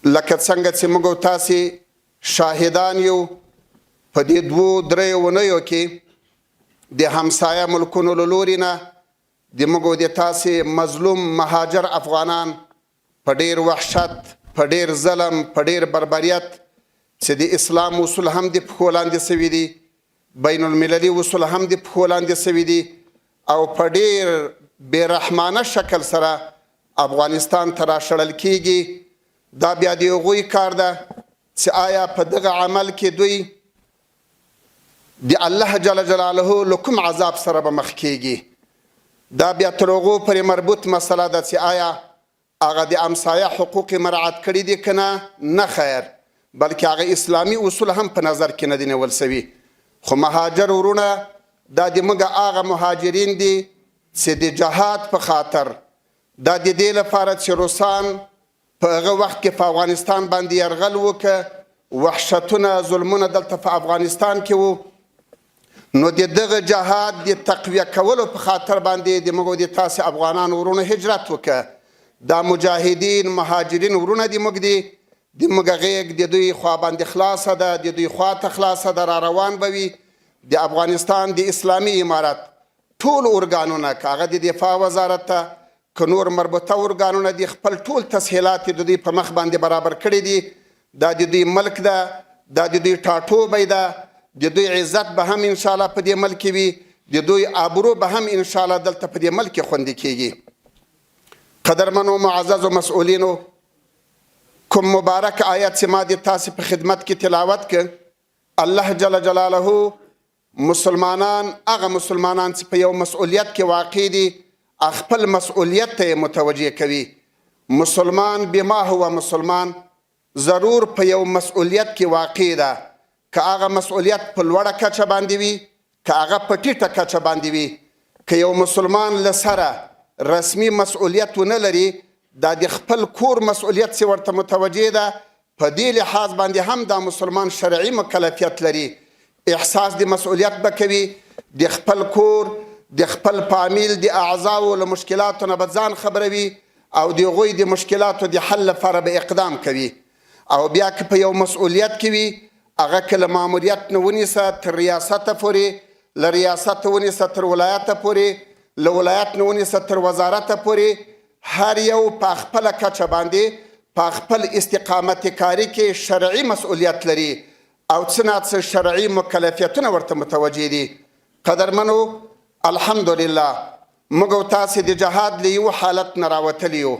لکه څنګه چې موږ تاسې شاهدان یو په دې 2-3 اونیو کې د همسایه ملکونو له لوري نه د موږ د تاسې مظلوم مهاجر افغانان په ډیر وحشت، په ډیر ظلم، په ډیر بربریت چې د اسلام اصول هم د پښو لاندې سوي دي، بین المللي اصول هم د پښو لاندې سوي دي او په ډیر بېرحمانه شکل سره افغانستان ته راشړل کیږي. دا بیا د هغوی کار ده چې آیا په دغه عمل کې دوی د الله جل جلاله له کوم عذاب سره به مخ کیږي. دا بیا تر هغو پورې مربوط مسله ده چې آیا هغه د همسایه حقوق مراعات کړي دي که نه خیر، بلکې هغه اسلامي اصول هم په نظر کې نه دي نیول سوي. خو مهاجر ورونه دا د موږ هغه مهاجرین دي چې د جهاد په خاطر، دا د دې لپاره چې روسان په هغه وخت کې په افغانستان باندې یرغل وکړه، وحشتونه ظلمونه دلته په افغانستان کې وو، نو د دغه جهاد د تقویه کولو په خاطر باندې د موږ د تاسې افغانان ورونه هجرت وکړه. دا مجاهدین مهاجرین ورونه د موږ دي، د موږ غیږ د دوی خوا باندې خلاصه ده، د دوی خوا ته خلاصه ده، را روان به وي. د افغانستان د اسلامي امارت ټول ارګانونه، که هغه د دفاع وزارت ته، که نور مربوطه ارګانونه دي، خپل ټول تسهیلات د دوی په مخ باندې برابر کړي دي. دا د دوی ملک ده، دا د دوی ټاټوبی ده، د دوی عزت به هم انشاءالله په دې ملک وي، د دوی آبرو به هم انشاءالله دلته په دې ملک خوندي کیږي. قدرمنو معززو مسؤلینو، کوم مبارک آیت چې ما د تاسې په خدمت کې تلاوت کړ، الله جل جلاله مسلمانان، هغه مسلمانان چې په یو مسؤلیت کې واقع دي، خپل مسؤلیت ته متوجه کوي. مسلمان بما هو مسلمان ضرور په یو مسؤلیت کې واقع ده، که هغه مسؤلیت په لوړه کچه باندې وي، که هغه په ټیټه کچه باندې وي. که یو مسلمان له سره رسمي مسؤلیت ونه لري، دا د خپل کور مسؤلیت چې ورته متوجه ده، په دې لحاظ باندې هم دا مسلمان شرعي مکلفیت لري، احساس د مسؤلیت به کوي، د خپل کور، د خپل فامیل د اعضاو له مشکلاتو نه به ځان خبروي او د هغوی د مشکلاتو د حل لپاره به اقدام کوي. او بیا که په یو مسؤلیت کې وي، هغه که له ماموریت نه ونیسه تر ریاسته پورې، له ریاسته ونیسه تر ولایته پورې، له ولایت نه ونیسه تر وزارته پورې، هر یو په خپله کچه باندې په خپل استقامت کاري کې شرعي مسؤلیت لري او څه نه څه شرعي مکلفیتونه ورته متوجه دي. قدرمنو، الحمدلله موږ او تاسې د جهاد له یو حالت نه راوتلي یو.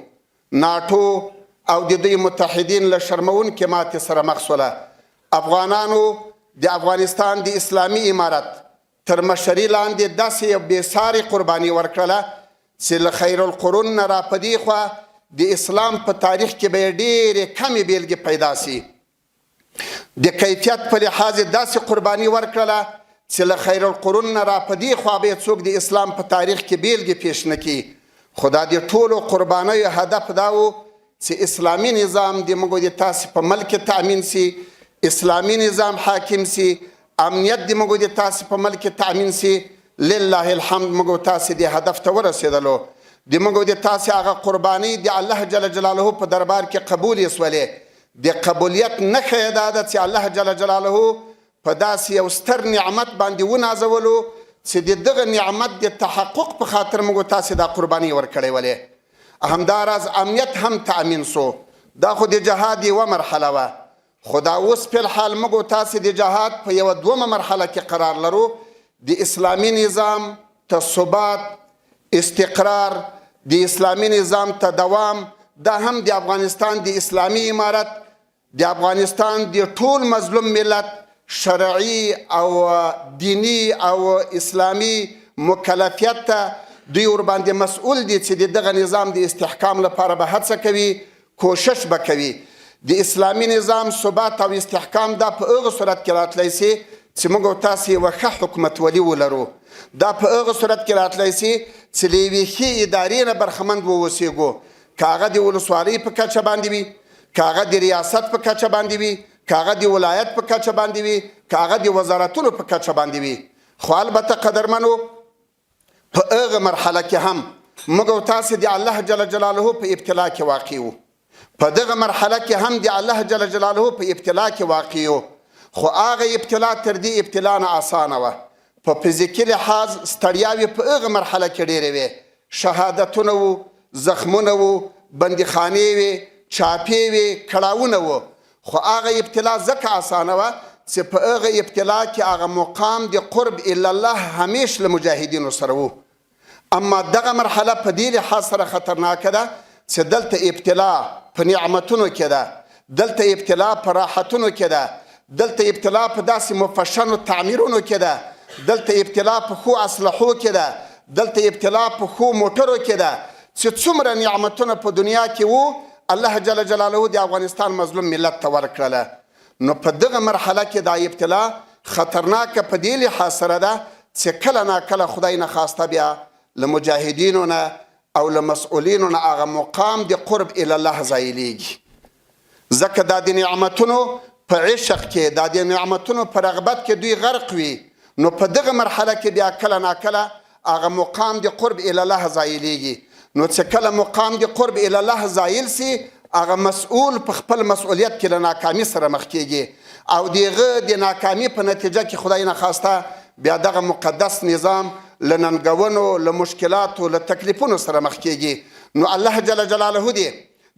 ناټو او د دوی متحدین له شرمونکې ماتې سره مخ شوله. افغانانو د افغانستان د اسلامي امارت تر مشري لاندې داسې یو بېسارې قرباني ورکړله چې له خیر القرون نه را په دې خوا د اسلام په تاریخ کې به یې ډېرې کمې بېلګې پیدا سي. د کیفیت په لحاظ داسې قرباني ورکړله چې له خیر القرون نه را په دې خوا به څوک د اسلام په تاریخ کې بیلګې پیش نه کړي. خو دا د ټولو قربانیو هدف دا و چې اسلامي نظام د موږ د تاسې په ملک تأمین سي، اسلامي نظام حاکم سي، امنیت د موږ د تاسې په ملک تأمین سي. لله الحمد، موږ تاسې د هدف ته ورسېدلو. د موږ د تاسې هغه قرباني د الله جل جلاله په دربار کې قبول یې سولې. د قبولیت نښه یې دا ده چې الله جل جلاله په داسې یو ستر نعمت باندې ونازولو چې د دغه نعمت د تحقق په خاطر موږ تاسې دا قرباني ورکړې ولې. همداراز امنیت هم تأمین سو. دا خو د جهاد یوه مرحله وه، خو دا اوس فی الحال موږ تاسې د جهاد په یوه دومه مرحله کې قرار لرو. د اسلامي نظام ته ثبات، استقرار، د اسلامي نظام ته دوام، دا هم د افغانستان د اسلامي امارت، د افغانستان د ټول مظلوم ملت شرعي او دینی او اسلامي مکلفیت ته دوی ورباندې مسئول دي چې دغه نظام د استحکام لپاره به هڅه کوي، کوشش به کوي. د اسلامي نظام ثبات او استحکام دا په هغه صورت کې راتلی سي چې موږ او تاسې یوه ښه حکومتولي ولرو. دا په هغه صورت کې راتلی سي چې له یوې ښې ادارې نه برخمند واوسېږو، که هغه د ولسوالۍ په کچه باندې وي، که هغه د ریاست په کچه باندې وي، که هغه د ولایت په کچه باندې وي، که هغه د وزارتونو په کچه باندې وي. خو البته قدرمنو، په هغه مرحله کې هم موږ او تاسې د الله جل جلاله په ابتلا کې واقع وو. په دغه مرحله کې هم د الله جل جلاله په ابتلا کې واقع یو، خو هغه ابتلا تر دې ابتلا نه اسانه وه. په فزیکي لحاظ ستړیاوې په هغه مرحله کې ډېرې وې، شهادتونه وو، زخمونه وو، بندیخانې وې، چاپې وې، کړاوونه وو. خو هغه ابتلا ځکه اسانه وه چې په هغه ابتلا کې هغه مقام د قرب الی الله همیش له مجاهدینو سره وو. اما دغه مرحله په دې لحاظ سره خطرناکه ده چې دلته ابتلا په نعمتونو کې ده، دلته ابتلا په راحتونو کې ده، دلته ابتلا په داسې مفشنو تعمیرونو کې ده، دلته ابتلا په ښو اسلحو کې ده، دلته ابتلا په ښو موټرو کې ده چې څومره نعمتونه په دنیا کې وو الله جل جلاله د افغانستان مظلوم ملت ته ورکړله. نو په دغه مرحله کې دا ابتلا خطرناکه په دې لحاظ سره ده چې کله ناکله خدای نخواسته بیا له مجاهدینو نه او له مسؤلینو نه هغه مقام د قرب الی الله ځایلیږي. ځکه دا د نعمتونو په عشق کې، دا د نعمتونو په رغبت کې دوی غرق وي، نو په دغه مرحله کې بیا کله ناکله هغه مقام د قرب الی الله ځایلیږي. نو چې کله مقام د قرب الی الله زایل سي، هغه مسؤول په خپل مسؤلیت کې له ناکامي سره مخ کیږي او دغه د ناکامي په نتیجه کې خدای نخواسته بیا دغه مقدس نظام له ننګونو، له مشکلاتو، له تکلیفونو سره مخ کیږي. نو الله جل جلاله دې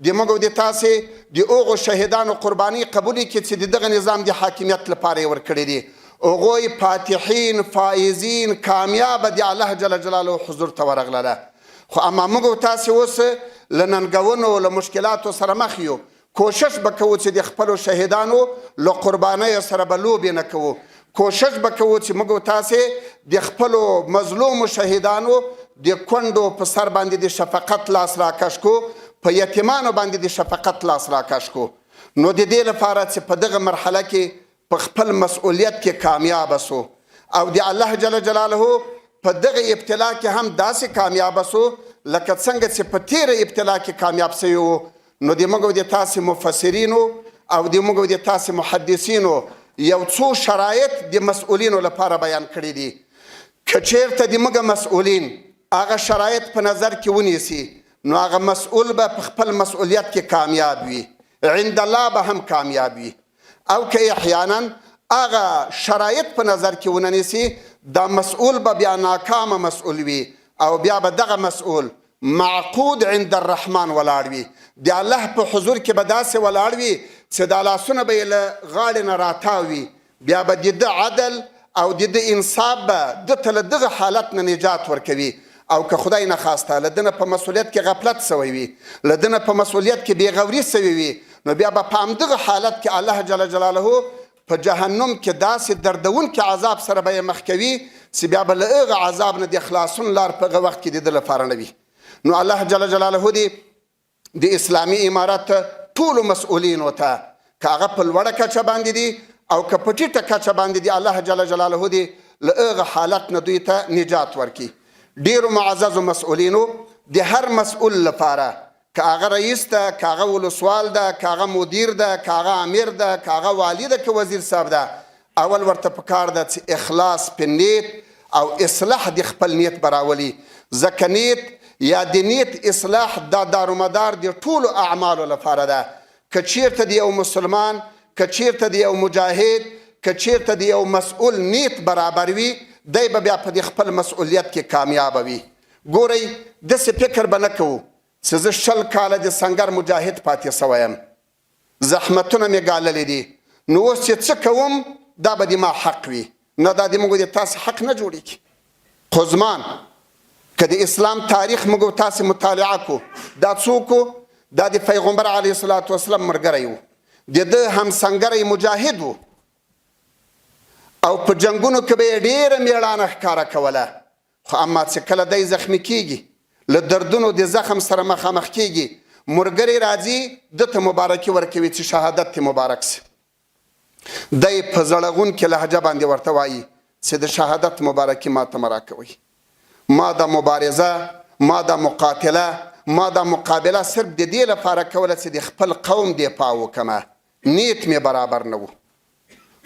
د موږ او د تاسې د هغو شهیدانو قرباني قبولي کړي چې دغه نظام د حاکمیت لپاره یې ورکړي دي. هغوی فاتحین، فائزین، کامیابه د الله جل جلاله حضور ته ورغلله. خو اما موږ او تاسې اوس له ننګونو، له مشکلاتو سره مخ یو. کوشش به کوو چې د خپلو شهیدانو له قربانیو سره به لوبې نه کوو. کوشش به کوو چې موږ او تاسې د خپلو مظلومو شهیدانو د کونډو په سر باندې د شفقت لاس راکش کو، په یتیمانو باندې د شفقت لاس راکش کو. نو د دې لپاره چې په دغه مرحله کې په خپل مسؤلیت کې کامیاب سو او د الله جل جلاله په دغه ابتلا کې هم داسې کامیاب سو لکه څنګه چې په تیره ابتلا کې کامیاب سوی وو. نو د موږ او د تاسې مفسرینو او د موږ او د تاسې محدثینو یو څو شرایط د مسؤلینو لپاره بیان کړي دي. که چیرته د موږ مسؤلین هغه شرایط په نظر کې ونیسي، نو هغه مسؤل به په خپل مسؤلیت کې کامیاب وي، عند الله به هم کامیاب وي. او که احیانا هغه شرایط په نظر کې ونه نیسي، دا مسؤل به بیا ناکامه مسؤل وي او بیا به دغه مسؤل معقود عند الرحمن ولاړ وي، د الله په حضور کې به داسې ولاړ وي چې دا لاسونه به یې له غاړې نه راتاو وي. بیا به د ده عدل او د ده انصاف به ده ته له دغه حالت نه نجات ورکوي. او که خدای نخواسته له ده نه په مسؤلیت کې غفلت سوی وي، له ده نه په مسؤلیت کې بېغوري سوی وي، نو بیا به په همدغه حالت کې الله جل جلاله په جهنم کې داسې دردونکي عذاب سره به یې مخ کوي چې بیا به له هغه عذاب نه د خلاصون لار په هغه وخت کې د ده لپاره نه وي. نو الله جل جلاله دې د اسلامي امارت ټولو مسؤلینو ته، که هغه په لوړه کچه باندې دي او که په ټیټه کچه باندې دي، الله جل جلاله دې له هغه حالت نه دوی ته نجات ورکړي. ډیرو معززو مسؤلینو د هر مسؤل لپاره، که هغه رئیس ده، که هغه ولسوال ده، که هغه مدیر ده، که هغه امیر ده، که هغه والی ده، که وزیر صاحب ده، اول ورته پکار ده چې اخلاص په نیت او اصلاح د خپل نیت براولي. ځکه نیت یا د نیت اصلاح دا دارومدار د ټولو اعمالو لپاره ده. که چیرته د یو مسلمان، که چیرته د یو مجاهد، که چیرته د یو مسؤل نیت برابر وي، دی به بیا په د خپل مسؤلیت کې کامیابه وي. ګورئ داسې فکر به نه کوو چې زه 20 کاله د سنګر مجاهد پاتې سوی یم، زحمتونه مې ګاللي دي، نو اوس چې څه کوم دا به د ما حق وي. نه، دا د موږ د تاسې حق نه جوړېږي. خو زمان که د اسلام تاریخ موږ تاسې مطالعه کو، دا څوک و؟ دا د پیغمبر علیه الصلاة والسلام ملګری و، د ده همسنګری مجاهد و او په جنګونو کې به یې ډېره مېړانه ښکاره کوله. خو اما چې کله دی زخمي کېږي، له دردونو د زخم سره مخامخ کېږي، ملګری راځي ده ته مبارکي ورکوي چې شهادت ته مبارک سي. دی په زړغونکې لهجه باندې ورته وایي چې د شهادت مبارکي ما ته مه راکوئ. ما دا مبارزه، ما دا مقاتله، ما دا مقابله صرف د دې لپاره کوله چې د خپل قوم دفاع وکړمه، نیت مې برابر نه و.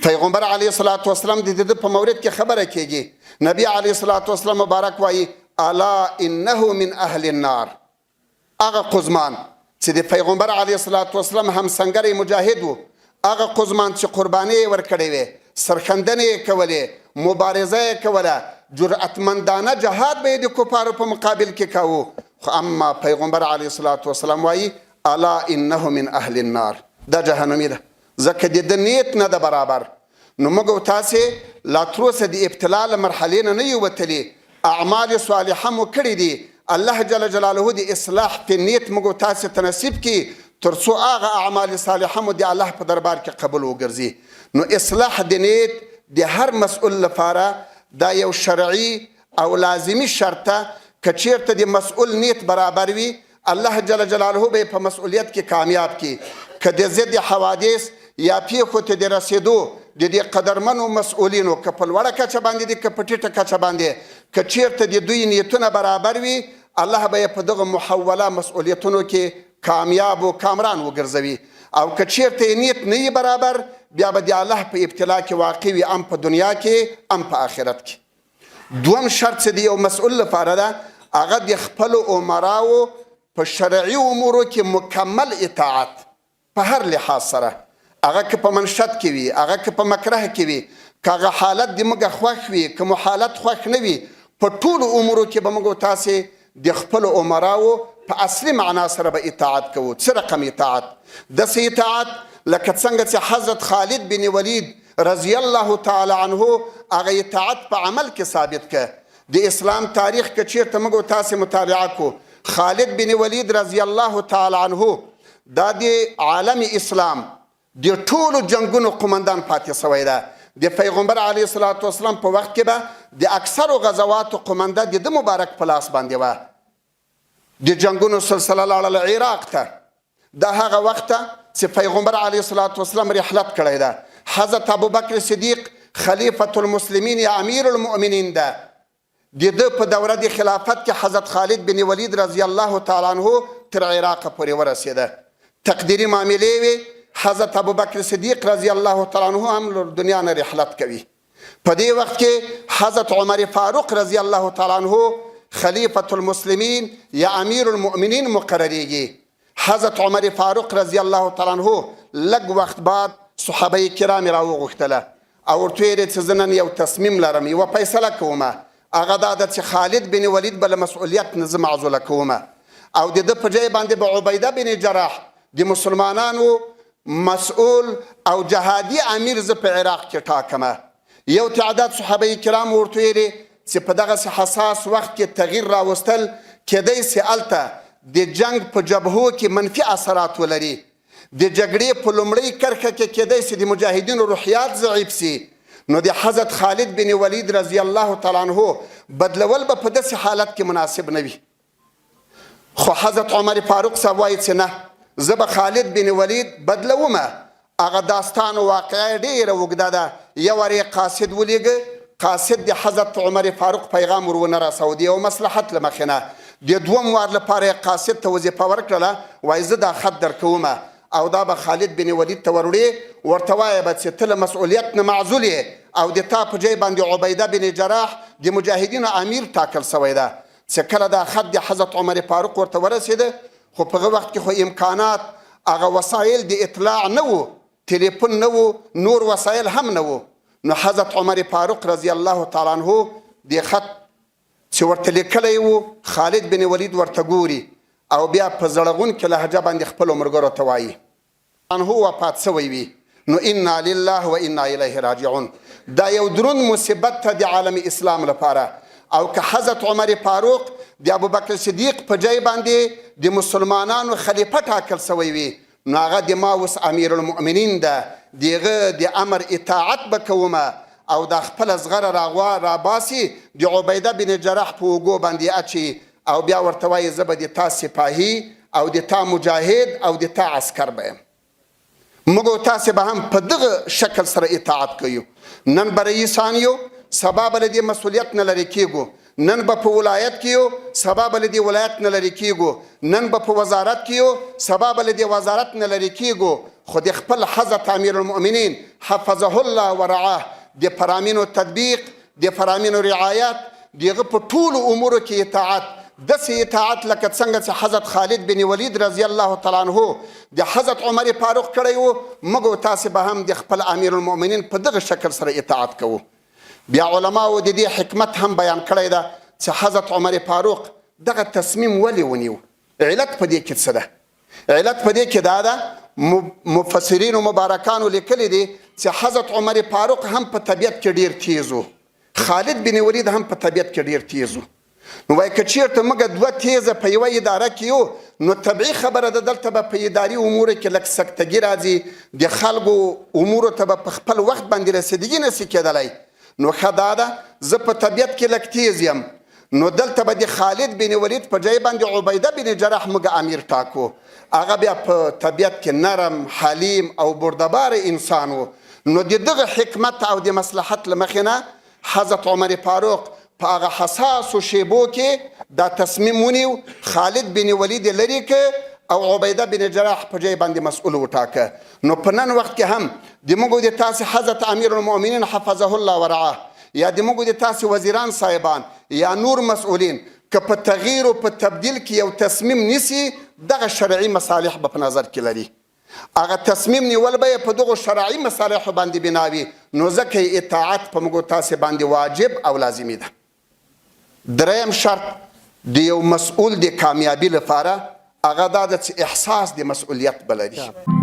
پیغمبر علیه الصلاة والسلام د ده په مورد کې خبره کېږي. نبی علیه الصلاة والسلام مبارک وایي الا انه من اهل النار. هغه قزمان چې چې د پیغمبر علیه الصلاة والسلام همسنګری مجاهد و، هغه قزمان چې قربانۍ یې ورکړې وې، سرښندنې یې کولې، مبارزه یې کوله، جرأتمندانه جهاد به یې د کفارو په مقابل کې کاوه. خو اما پیغمبر علیه الصلاة والسلام وایي الا انه من اهل النار، دا جهنمي ده، ځکه د ده نیت نه ده برابر. نو موږ او تاسې لا تروسه د ابتلا له مرحلې نه یو وتلي، اعمال صالحه مو کړي دي. الله جل جلاله د اصلاح په نیت موږ او تاسې ته نصیب کړي، تر څو هغه اعمال صالحه مو د الله په دربار کې قبول وګرځي. نو اصلاح د نیت د هر مسؤل لپاره دا یو شرعي او لازمي شرط ده. که چیرته د مسؤل نیت برابر وي، الله جل جلاله به په مسؤلیت کې کامیاب کړي. که د ضد حوادث یا پیښو ته د رسېدو د دې قدرمنو مسؤلینو، که په لوړه کچه باندې دي که په ټیټه کچه باندې، که چیرته د دوی نیتونه برابر وي، الله به یې په دغه محوله مسؤلیتونو کې کامیاب و کامران وګرځوي. او که چیرته یې نیت نه وي برابر، بیا به د الله په ابتلا کې واقع وي، ام په دنیا کې ام په آخرت کې. دوم شرط چې د یو مسؤل لپاره ده، هغه د خپلو امراو په شرعي امورو کې مکمل اطاعت په هر لحاظ سره، هغه که په منشط کې وي، هغه که په مکره کې وي، که هغه حالت د موږ خوښ وي، که مو حالت خوښ نه وي، په ټولو امورو کې به موږ تاسې د خپلو امراو په اصلي معنا سره به اطاعت کوو. څه رقم اطاعت؟ داسې اطاعت لکه څنګه چې حضرت خالد بن ولید رضی الله تعالی عنه هغه اطاعت په عمل کې ثابت که. د اسلام تاریخ که چیرته موږ تاسې مطالعه کو، خالد بن ولید رضی الله تعالی عنه دا د عالم اسلام د ټولو جنگونو قمندان پاتې سوی ده. د پیغمبر علیه الصلاة والسلام په وخت کې به د اکثرو غزواتو قمنده د ده مبارک په لاس باندې وه. د جنگونو سلسله لاړله عراق ته. دا هغه وخت ته چې پیغمبر علیه الصلاة والسلام رحلت کړی ده. حضرت ابوبکر صدیق خلیفة المسلمین یا امیر المؤمنین ده. د ده په دوره د خلافت کې حضرت خالد بن ولید رضی الله تعالی عنه تر عراق پورې ورسېده. تقدیري معاملې وې. حضرت ابوبکر صدیق رضی الله تعالی عنه هم له دنیا نه رحلت کوي. په دې وخت کې حضرت عمر فاروق رضی الله تعالی عنه خلیفة المسلمین یا امیر المؤمنین مقرریږي. حضرت عمر فاروق رضی الله تعالی عنه لږ وخت بعد صحابه کرام راوغوښتله او ورته ویل چې زه نن یو تصمیم لرم، یوه فیصله کومه، هغه دا ده چې خالد بن ولید به له مسؤلیت نه زه معزوله کومه او د ده په ځای باندې به عبیده بن جراح د مسلمانانو مسؤول او جهادي امیر زه په عراق کې ټاکمه. یو تعداد صحابه کرام ورته ویلي چې په دغسې حساس وخت کې تغییر راوستل کیدی سي هلته د جنگ په جبهو کې منفي اثرات ولري. د جګړې په لومړۍ کرښه کې کیدی سي د مجاهدینو روحیات ضعیف سي. نو د حضرت خالد بن ولید رضی الله تعالی عنه بدلول به په داسې حالت کې مناسب نه وي. خو حضرت عمر فاروق صاحب وایي چې نه، زه به خالد بن ولید بدلومه. هغه داستان و واقعه ډېره اوږده ده. یو وار یې قاصد ولیږه، قاصد د حضرت عمر فاروق پیغام ورونه رسو د یو مصلحت له مخې نه. د دوم وار لپاره یې قاصد ته وظیفه ورکړله، وایي زه دا خط درکومه او دا به خالد بن ولید ته وروړې، ورته وایه به چې ته له مسؤلیت نه معزول یې او د تا په ځای باندې عبیده بن جراح د مجاهدینو امیر ټاکل سوی ده. چې کله دا خط د حضرت عمر فاروق ورته ورسېده، خو په هغه وخت کې خو امکانات هغه وسایل د اطلاع نه وو، تلیفون نه وو، نور وسایل هم نه وو. نو حضرت عمر فاروق رضی الله تعالی عنه د خط چې ورته لیکلی وو خالد بن ولید ورته ګوري او بیا په زړغونکې لهجه باندې خپلو ملګرو ته وایي عنه وفات سوی وي. نو انا لله و انا الیه راجعون. دا یو دروند مصیبت ته د عالم اسلام لپاره. او که حضرت عمر فاروق د ابوبکر صدیق په ځای باندې د مسلمانانو خلیفه ټاکل سوی وي، نو هغه د ما اوس امیر المؤمنین ده، د هغه د امر اطاعت به کومه او د خپله زغره راباسي د عبیده بن جراح په اوږو باندې اچي او بیا ورته وایي زه به د تا سپاهي او د تا مجاهد او د تا عسکر به یم. موږ او تاسې به هم په دغه شکل سره اطاعت کوو. نن به رئیسان یو، سبا به له دې مسؤلیت نه لرې کیږو. نن به په ولایت کې یو، سبا به له دې ولایت نه لرې کیږو. نن به په وزارت کې یو، سبا به له دې وزارت نه لرې کیږو. خو د خپل حضرت امیر المؤمنین حفظه الله ورعاه د فرامینو تطبیق، د فرامینو رعایت، د هغه په ټولو امورو کې اطاعت، داسې اطاعت لکه څنګه چې حضرت خالد بن ولید رضی الله تعالی عنه د حضرت عمر فاروق کړی و، موږ تاسې به هم د خپل امیر المؤمنین په دغه شکل سره اطاعت کوو. بیا علماو د دې حکمت هم بیان کړی ده چې حضرت عمر فاروق دغه تصمیم ولې ونیو. علت په دې کې څه ده؟ علت په دې کې دا ده، مفسرینو مبارکانو لیکلی دي چې حضرت عمر فاروق هم په طبیعت کې ډیر تیز و، خالد بن ولید هم په طبیعت کې ډیر تیز و. نو وایي که چېرته موږ دوه تیزه په یوه اداره کې یو، نو طبیعي خبره ده دلته به په اداري امورو کې لږ سکتګي راځي، د خلکو امورو ته به په خپل وخت باندې رسیدګي نسي کېدلی. نو ښه دا ده زه په طبیعت کې لږ تیز یم، نو دلته به د خالد بن ولید په ځای باندې عبیده بن جراح موږ امیر ټاکو. هغه بیا په طبیعت کې نرم، حلیم او بردبار انسان و. نو د دغه حکمت او د مصلحت له مخې نه حضرت عمر فاروق په هغه حساسو شیبو کې دا تصمیم ونیو، خالد بن ولید لرې که او عبیده بن جراح په ځای باندې مسئول وټاکه. نو په نن وخت کې هم د موږ د تاسې حضرت امیر المؤمنین حفظه الله ورعاه، یا د موږ د تاسې وزیران صاحبان یا نور مسئولین که په تغییر او په تبدیل کې یو تصمیم نیسي، دغه شرعي مصالح به په نظر کې لري. هغه تصمیم نیول به یې په دغو شرعي مصالحو باندې بناوي، نو ځکه اطاعت په موږ تاسې باندې واجب او لازمي ده. دریم شرط د یو مسئول د کامیابی لپاره هغه دا ده چې احساس د مسئولیت بلري.